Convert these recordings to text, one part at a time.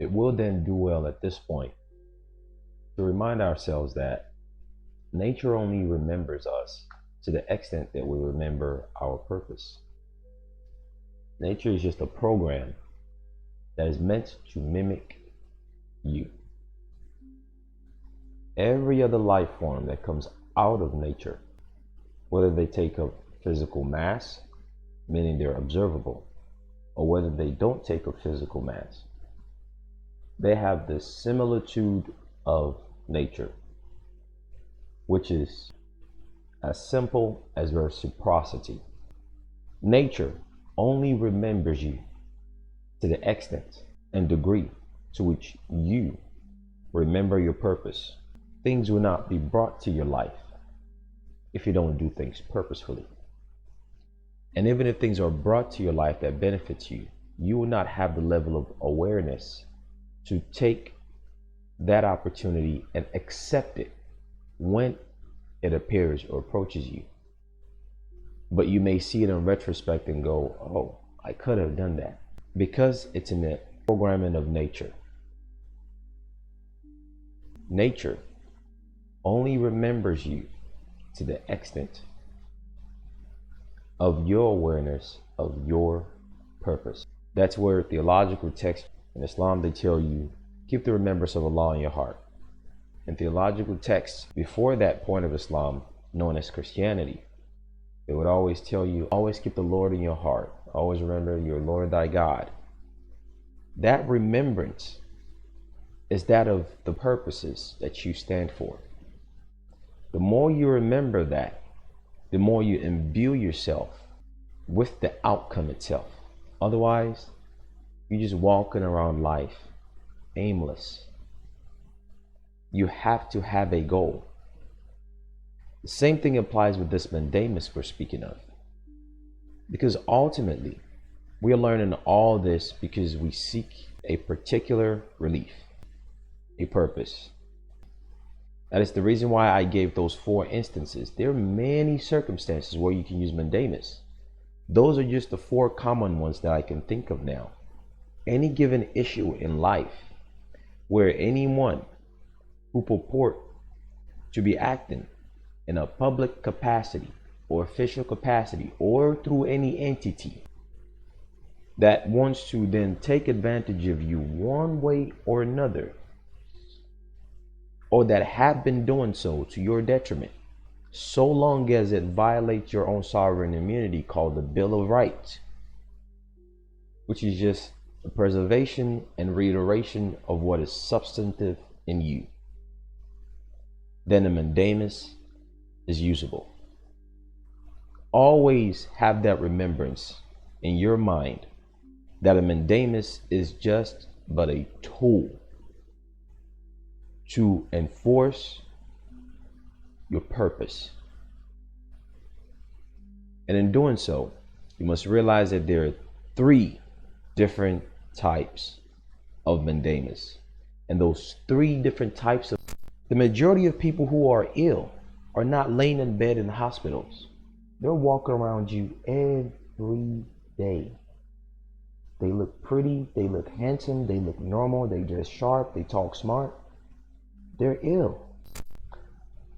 It will then do well at this point to remind ourselves that nature only remembers us to the extent that we remember our purpose. Nature is just a program that is meant to mimic you. Every other life form that comes out of nature, whether they take up physical mass, meaning they're observable, or whether they don't take up physical mass, they have the similitude of nature, which is as simple as reciprocity. Nature only remembers you to the extent and degree to which you remember your purpose. Things will not be brought to your life if you don't do things purposefully. And even if things are brought to your life that benefits you, you will not have the level of awareness to take that opportunity and accept it when it appears or approaches you. But you may see it in retrospect and go, oh, I could have done that, because it's in the programming of nature. Nature only remembers you to the extent of your awareness of your purpose. That's where theological texts in Islam, they tell you, keep the remembrance of Allah in your heart. And theological texts before that point of Islam, known as Christianity, they would always tell you, always keep the Lord in your heart. Always remember your Lord thy God. That remembrance is that of the purposes that you stand for. The more you remember that, the more you imbue yourself with the outcome itself. Otherwise, you're just walking around life aimless. You have to have a goal. The same thing applies with this mandamus we're speaking of. Because ultimately, we are learning all this because we seek a particular relief, a purpose. That is the reason why I gave those 4 instances. There are many circumstances where you can use mandamus. Those are just the 4 common ones that I can think of now. Any given issue in life where anyone who purport to be acting in a public capacity or official capacity or through any entity that wants to then take advantage of you one way or another, or that have been doing so to your detriment, so long as it violates your own sovereign immunity, called the Bill of Rights, which is just the preservation and reiteration of what is substantive in you, then a mandamus is usable. Always have that remembrance in your mind that a mandamus is just but a tool to enforce your purpose. And in doing so, you must realize that there are 3 different types of mandamus. And those 3 different types of, the majority of people who are ill are not laying in bed in hospitals. They're walking around you every day. They look pretty, they look handsome, they look normal, they dress sharp, they talk smart. They're ill.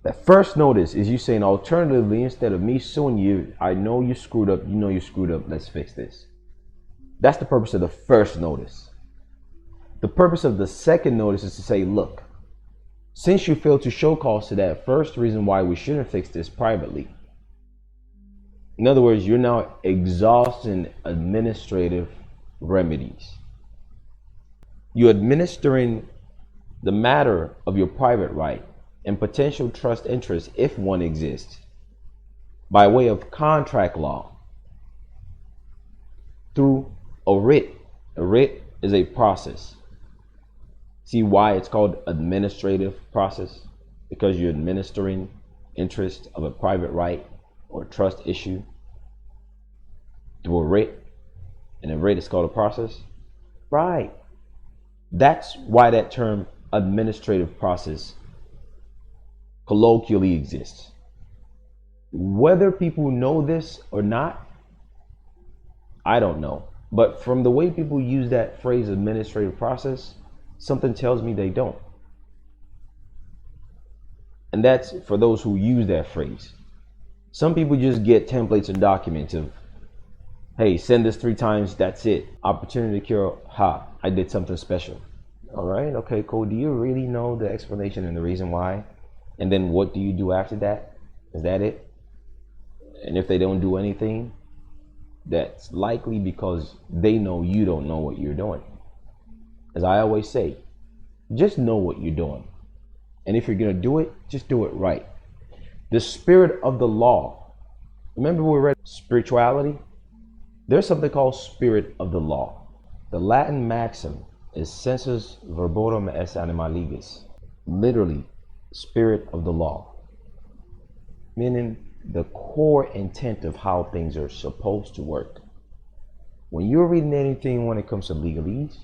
The first notice is you saying, alternatively, instead of me suing you, I know you screwed up, you know you screwed up, let's fix this. That's the purpose of the first notice. The purpose of the second notice is to say, look, since you failed to show cause to that first reason why we shouldn't fix this privately. In other words, you're now exhausting administrative remedies. You're administering the matter of your private right and potential trust interest, if one exists, by way of contract law through a writ. A writ is a process. See why it's called administrative process? Because you're administering interest of a private right or trust issue through a writ, and a writ is called a process. Right. That's why that term administrative process colloquially exists. Whether people know this or not, I don't know. But from the way people use that phrase administrative process, Something tells me they don't. And that's for those who use that phrase. Some people just get templates and documents of, hey, send this 3 times, that's it. Opportunity to cure, ha, I did something special. All right, okay, cool. Do you really know the explanation and the reason why? And then what do you do after that? Is that it? And if they don't do anything, that's likely because they know you don't know what you're doing. As I always say, just know what you're doing. And if you're going to do it, just do it right. The spirit of the law. Remember we read spirituality? There's something called spirit of the law. The Latin maxim is sensus verborum est anima legis. Literally, spirit of the law. Meaning the core intent of how things are supposed to work. When you're reading anything when it comes to legalese,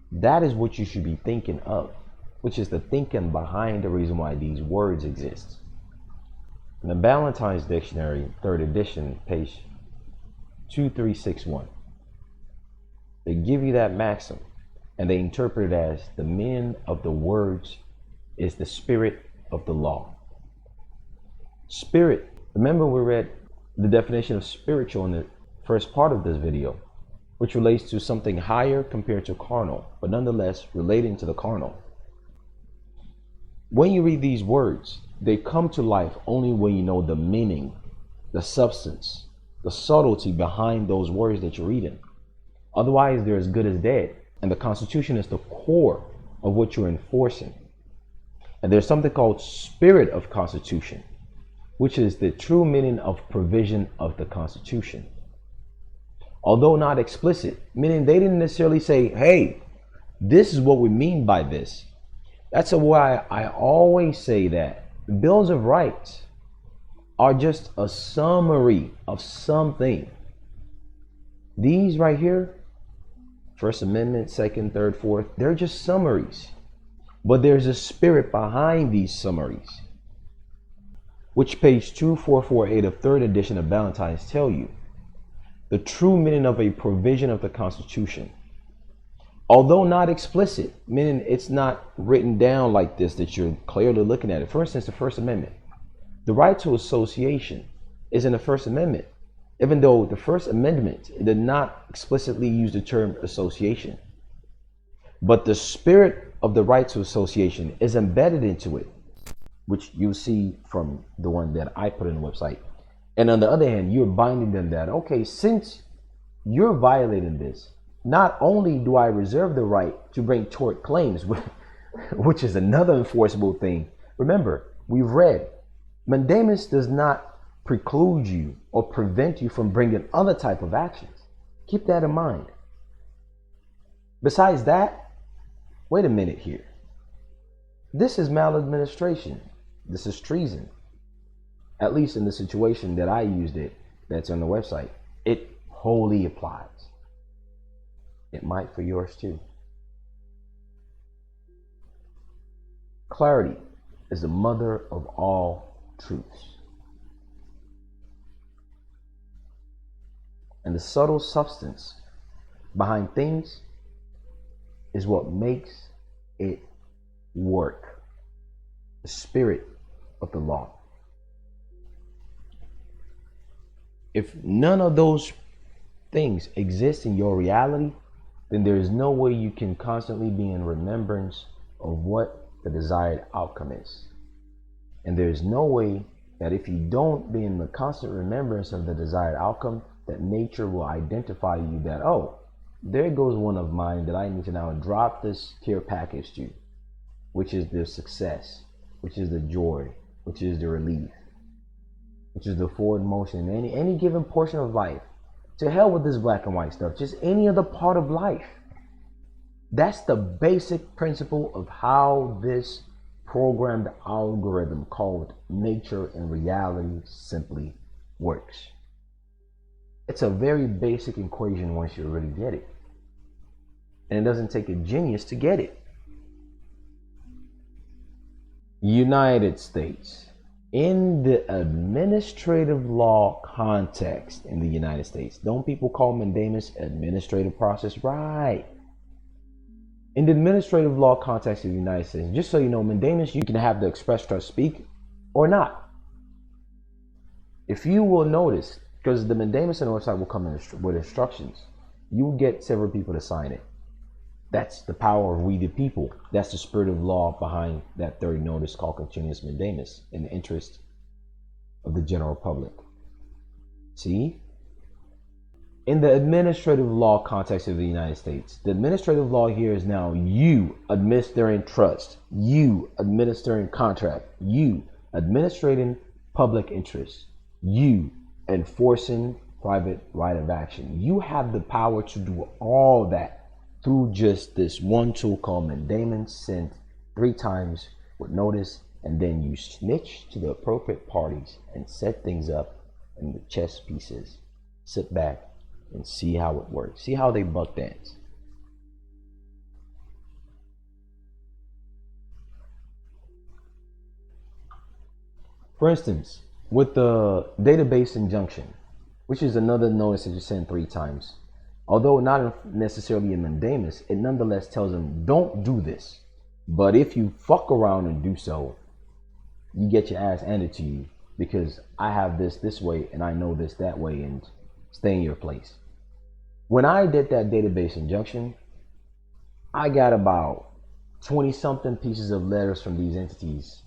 that is what you should be thinking of, which is the thinking behind the reason why these words exist. In the Ballantyne's Dictionary, 3rd edition, page 2361, they give you that maxim and they interpret it as the meaning of the words is the spirit of the law. Spirit, remember we read the definition of spiritual in the first part of this video, which relates to something higher compared to carnal, but nonetheless relating to the carnal. When you read these words, they come to life only when you know the meaning, the substance, the subtlety behind those words that you're reading. Otherwise, they're as good as dead. And the Constitution is the core of what you're enforcing. And there's something called spirit of Constitution, which is the true meaning of provision of the Constitution. Although not explicit, meaning they didn't necessarily say, hey, this is what we mean by this. That's why I always say that bills of rights are just a summary of something. These right here, First Amendment, Second, Third, Fourth, they're just summaries. But there's a spirit behind these summaries, which page 2448 of 3rd edition of Ballantyne's tell you. The true meaning of a provision of the Constitution. Although not explicit, meaning it's not written down like this that you're clearly looking at it. For instance, the First Amendment. The right to association is in the First Amendment, even though the First Amendment did not explicitly use the term association. But the spirit of the right to association is embedded into it, which you see from the one that I put in the website. And on the other hand, you're binding them that, okay, since you're violating this, not only do I reserve the right to bring tort claims, which is another enforceable thing. Remember, we've read, Mandamus does not preclude you or prevent you from bringing other type of actions. Keep that in mind. Besides that, wait a minute here. This is maladministration. This is treason. At least in the situation that I used it, that's on the website, it wholly applies. It might for yours too. Clarity is the mother of all truths. And the subtle substance behind things is what makes it work. The spirit of the law. If none of those things exist in your reality, then there is no way you can constantly be in remembrance of what the desired outcome is. And there is no way that if you don't be in the constant remembrance of the desired outcome, that nature will identify you that, oh, there goes one of mine that I need to now drop this care package to, which is the success, which is the joy, which is the relief, which is the forward motion in any given portion of life. To hell with this black and white stuff, just any other part of life. That's the basic principle of how this programmed algorithm called nature and reality simply works. It's a very basic equation once you really get it. And it doesn't take a genius to get it. United States. In the administrative law context in the United States, don't people call mandamus administrative process? Right. In the administrative law context of the United States, just so you know, mandamus, you can have the express trust speak or not. If you will notice, because the mandamus on the website will come in with instructions, you will get several people to sign it. That's the power of we the people. That's the spirit of law behind that third notice called continuous mandamus in the interest of the general public. See? In the administrative law context of the United States, the administrative law here is now you administering trust, you administering contract, you administrating public interest, you enforcing private right of action. You have the power to do all that through just this one tool called mandamus, sent 3 times with notice, and then you snitch to the appropriate parties and set things up in the chess pieces. Sit back and see how it works. See how they buck dance. For instance, with the database injunction, which is another notice that you send 3 times, although not necessarily a mandamus, it nonetheless tells them don't do this. But if you fuck around and do so, you get your ass handed to you, because I have this way and I know this that way, and stay in your place. When I did that database injunction, I got about 20 something pieces of letters from these entities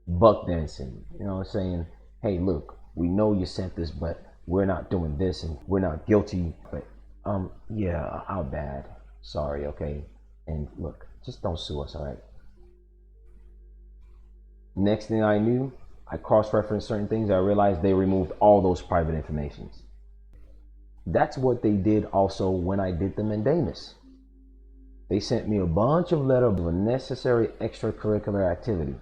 buck dancing, saying, hey, look, we know you sent this, but we're not doing this and we're not guilty. But yeah, our bad. Sorry, okay? And look, just don't sue us, all right? Next thing I knew, I cross-referenced certain things. I realized they removed all those private informations. That's what they did also when I did the mandamus. They sent me a bunch of letters of unnecessary extracurricular activity.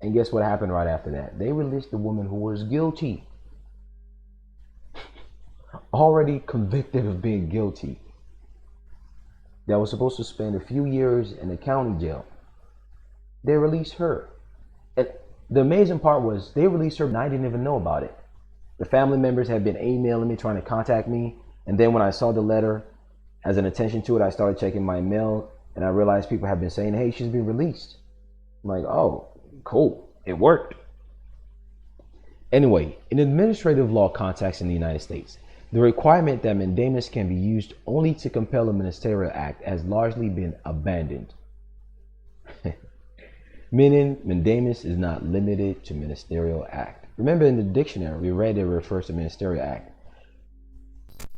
And guess what happened right after that? They released the woman who was guilty. Already convicted of being guilty. That was supposed to spend a few years in the county jail. They released her. And the amazing part was they released her and I didn't even know about it. The family members had been emailing me, trying to contact me. And then when I saw the letter, as an attention to it, I started checking my mail and I realized people have been saying, hey, she's been released. I'm like, oh, cool. It worked. Anyway, in administrative law context in the United States, the requirement that mandamus can be used only to compel a ministerial act has largely been abandoned. Meaning, mandamus is not limited to ministerial act. Remember in the dictionary, we read it refers to ministerial act.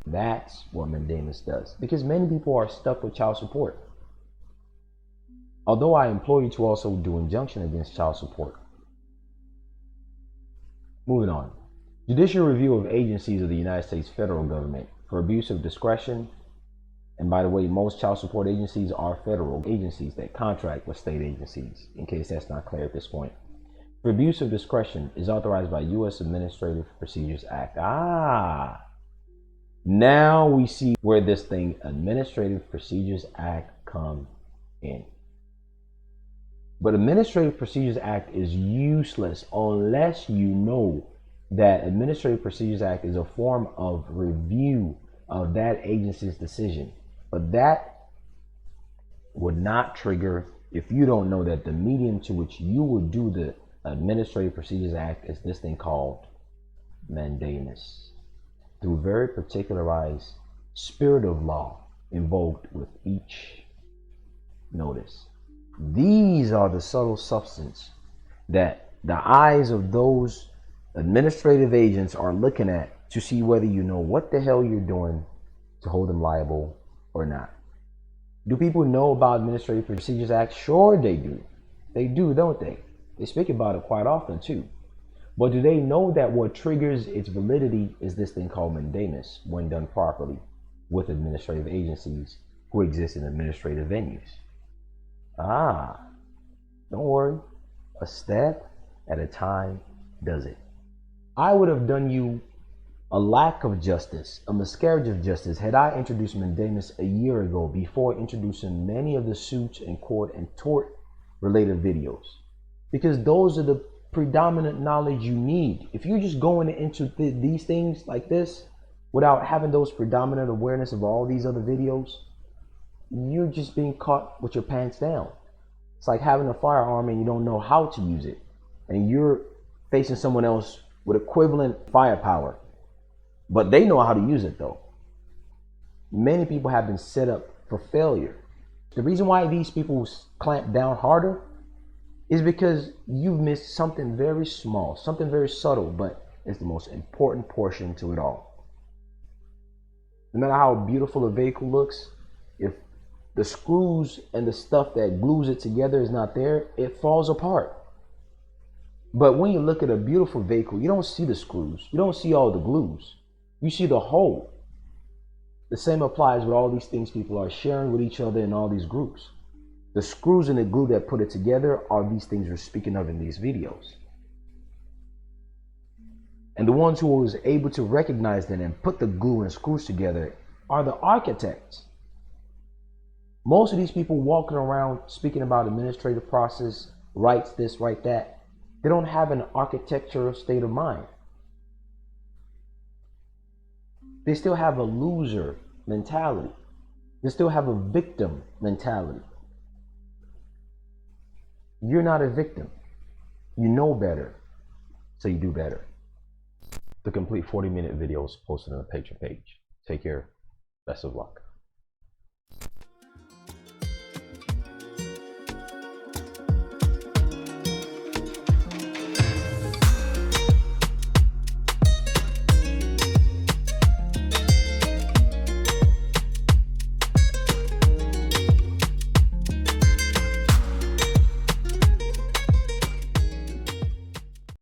That's what mandamus does. Because many people are stuck with child support. Although I implore you to also do injunction against child support. Moving on. Judicial review of agencies of the United States federal government for abuse of discretion. And by the way, most child support agencies are federal agencies that contract with state agencies, in case that's not clear at this point. For abuse of discretion is authorized by U.S. Administrative Procedures Act. Now we see where this thing, Administrative Procedures Act, comes in. But Administrative Procedures Act is useless unless you know that Administrative Procedures Act is a form of review of that agency's decision. But that would not trigger if you don't know that the medium to which you would do the Administrative Procedures Act is this thing called mandamus, through very particularized spirit of law invoked with each notice. These are the subtle substance that the eyes of those administrative agents are looking at to see whether you know what the hell you're doing to hold them liable or not. Do people know about Administrative Procedures Act? Sure they do. They do, don't they? They speak about it quite often too. But do they know that what triggers its validity is this thing called mandamus when done properly with administrative agencies who exist in administrative venues? Don't worry. A step at a time does it. I would have done you a lack of justice, a miscarriage of justice, had I introduced mandamus a year ago before introducing many of the suits and court and tort related videos. Because those are the predominant knowledge you need. If you're just going into these things like this without having those predominant awareness of all these other videos, you're just being caught with your pants down. It's like having a firearm and you don't know how to use it, and you're facing someone else with equivalent firepower, but they know how to use it though. Many people have been set up for failure. The reason why these people clamp down harder is because you've missed something very small, something very subtle, but it's the most important portion to it all. No matter how beautiful a vehicle looks, if the screws and the stuff that glues it together is not there, it falls apart. But when you look at a beautiful vehicle, you don't see the screws, you don't see all the glues, you see the whole. The same applies with all these things people are sharing with each other in all these groups. The screws and the glue that put it together are these things we're speaking of in these videos. And the ones who was able to recognize that and put the glue and screws together are the architects. Most of these people walking around speaking about administrative process, rights this, right that, they don't have an architectural state of mind. They still have a loser mentality. They still have a victim mentality. You're not a victim. You know better, so you do better. The complete 40-minute video is posted on the Patreon page. Take care. Best of luck.